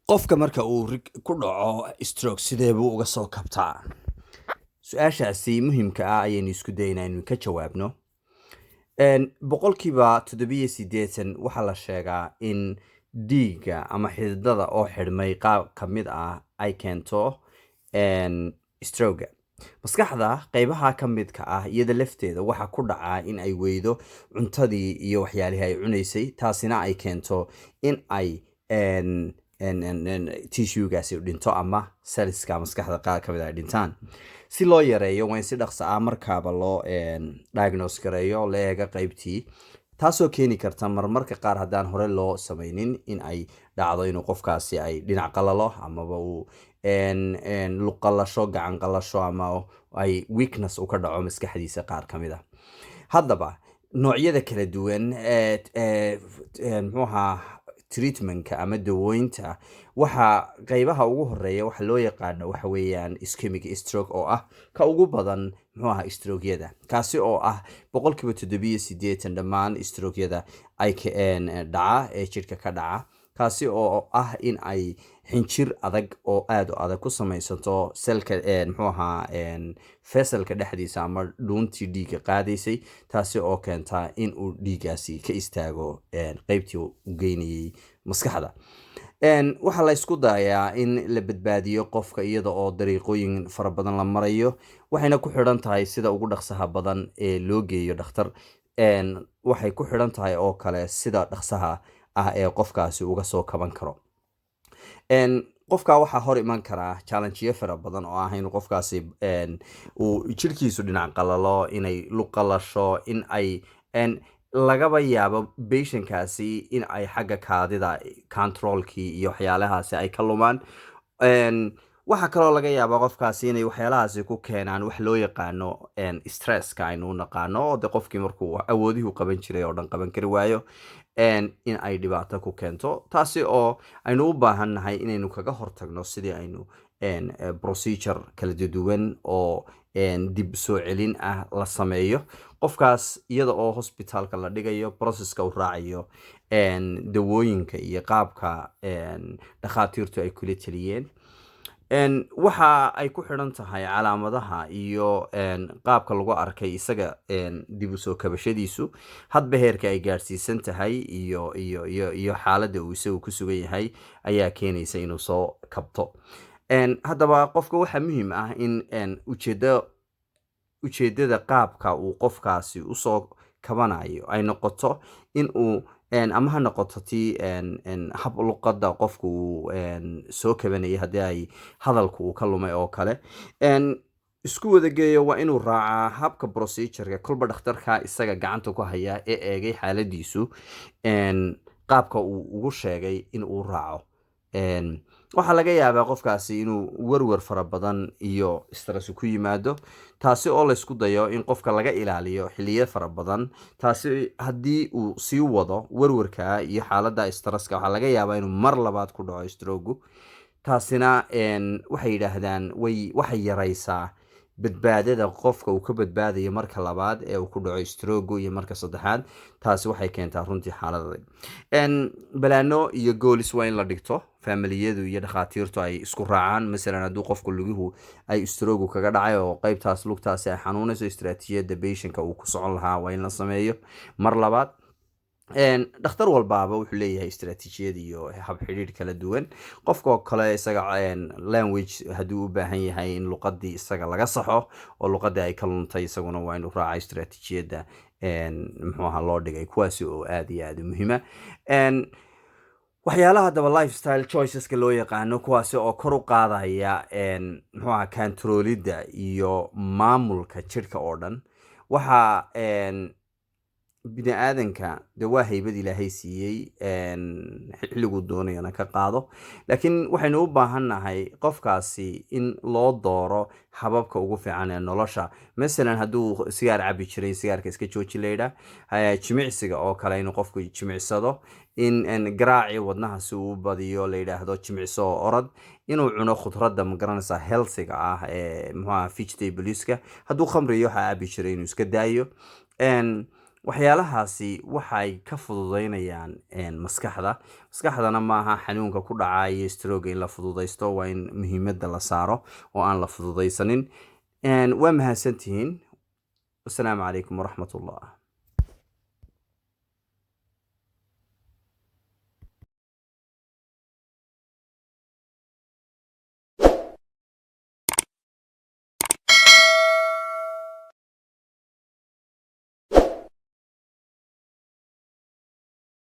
qofka marka uu ku dhaco stroke sidee buu uga soo kabtaa su-aashaasi muhiimka ah ayaynu isku daynaa inuu ka jawaabno boqolkiiba 78 waxaa la sheegaa in dhiigga ama xididada oo xidhmay qaab ka mid ah ay keento stroga maskaxda qaybaha ka midka ah iyada lafteeda waxa ku dhacaa in ay weydo cuntadii iyo waxyaalihii ay cunaysay taasina ay keento in ay tissuegaasi dhinto ama selska maskaxda qaar ka mid ay dhintaan si loo yareeyo waa in si dhaqso ah markaaba loo diagnose gareeyo la eega qaybtii taasoo keeni karta marmarka qaar haddaan hore loo samaynin in ay dhacdo inuu qofkaasi ay dhinac qalalo amaba uu luqalasho gacan qalasho ama ay weakness u ka dhaco maskaxdiisa qaar ka mid a haddaba noocyada kala duwan muxuuahaa treatmentka ama dawooyinta waxa qaybaha ugu horeeya waxa loo yaqaano waxa weeyaan ischemic stroke oo ah ka ugu badan muxuuaha strokeyada kaasi oo ah boqolkiiba 78 dhammaan strokeyada ay dhaca ee jidhka ka dhaca kaasi oo ah in ay xinjir adag oo aad u adag ku samaysato selka muxuuahaa fesalka dhexdiisa ama dhuuntii dhiigga qaadaysay taasi oo keenta in uu dhiiggaasi ka istaago qaybtii u geynayay maskaxda waxaa la isku dayaa in la badbaadiyo qofka iyada oo dariiqooyin fara badan la marayo waxayna ku xidhan tahay sida ugu dhaqsaha badan ee loo geeyo dhakhtar waxay ku xidhan tahay oo kale sida dhaqsaha ah ee qofkaasi uga soo kaban karo qofka waxaa hor iman karaa challengeyo fara badan oo ah in qofkaasi uu jirkiisu dhinac qalalo inay luqalasho in ay lagaba yaabo beshankaasi in ay xagga kaadida controlkii iyo waxyaalahaasi ay ka lumaan waxaa kaloo laga yaaba qofkaasi inay waxyaalahaasi ku keenaan wax loo yaqaano stresska aynu naqaano oo de qofkii markuu awoodihii qaban jiray oo dhan qaban kari waayo in ay dhibaato ku keento taasi oo aynu u baahan nahay inaynu kaga hortagno sidii aynu procedure kala duwan oo dib soo celin ah la sameeyo qofkaas iyada oo hosbitaalka la dhigayo processka u raacayo dawooyinka iyo qaabka dhakhaatiirtu ay kula taliyeen waxa ay ku xidhan tahay calaamadaha iyo qaabka lagu arkay isaga dib u soo kabashadiisu hadba heerka ay gaadhsiisan tahay iyo xaaladda uu isagu ku sugan yahay ayaa keenaysa inuu soo kabto haddaba qofka waxaa muhiim ah in ujeedada qaabka uu qofkaasi usoo kabanayo ay noqoto in uu ama ha noqoto tii hab luqada qofka uu soo kabanayay haddii ay hadalka uu ka lumay oo kale isku wadageeyo waa inuu raacaa habka procedureka kolba dhakhtarka isaga gacanta ku haya ee eegay xaaladiisu qaabka uu ugu sheegay in uu raaco waxaa laga yaabaa qofkaasi inuu werwer fara badan iyo stress ku yimaado taasi oo laysku dayo in qofka laga ilaaliyo xiliyo fara badan taasi haddii uu sii wado werwerka iyo xaaladda stresska waxaa laga yaabaa inuu mar labaad ku dhaco strogu taasina waxay yidhaahdaan waxay yaraysaa badbaadada qofka uu ka badbaadayo marka labaad ee uu ku dhaco strogu iyo marka saddexaad taasi waxay keentaa runtii xaalada balaano iyo goolis waa in la dhigto familiyadu iyo dhakhaatiirtu ay isku raacaan masalan hadduu qofku luguhu ay strogu kaga dhacay oo qaybtaas lugtaasi ay xanuunayso istaraatiijiyadda beshanka uu ku socon lahaa waa in la sameeyo mar labaad dhakhtar walbaaba wuxuu leeyahay istaraatiijiyad iyo hab xidhiidh kala duwan qofkoo kale isaga language hadduu u baahan yahay in luqadii isaga laga saxo oo luqadii ay ka luntay isaguna waa inuu raaca istaraatiijiyadda muxuuaha loo dhigay kuwaasi oo aad iyo aad u muhiima waxyaalaha haddaba lifestyle choiceska loo yaqaano kuwaasi oo kor u qaadaya muxuuaha kantaroolidda iyo maamulka jidhka oo dhan waxaa bini aadanka de waa haybad ilaahay siiyey xilliguu doonayana ka qaado laakiin waxaynu u baahan nahay qofkaasi in loo dooro hababka ugu fiican ee nolosha masalan hadduu sigaar cabi jiray sigaarka iska jooji laydha jimicsiga oo kale inuu qofku jimicsado in garaaci wadnaha si uu badiyo la yidhaahdo jimicso oo orod inuu cuno khudradda magaranaysa healthiga ah ee muxuaha vegetablska hadduu khamriyo waxaa cabi jiray inuu iska daayo waxyaalahaasi waxay ka fududeynayaan maskaxdana maaha xanuunka ku dhacaya stroke in la fududeysto, waa in muhiimadda la saaro oo aan la fududeysanin. waa mahadsantihiin. wasalaamu calaykum waraxmatullah.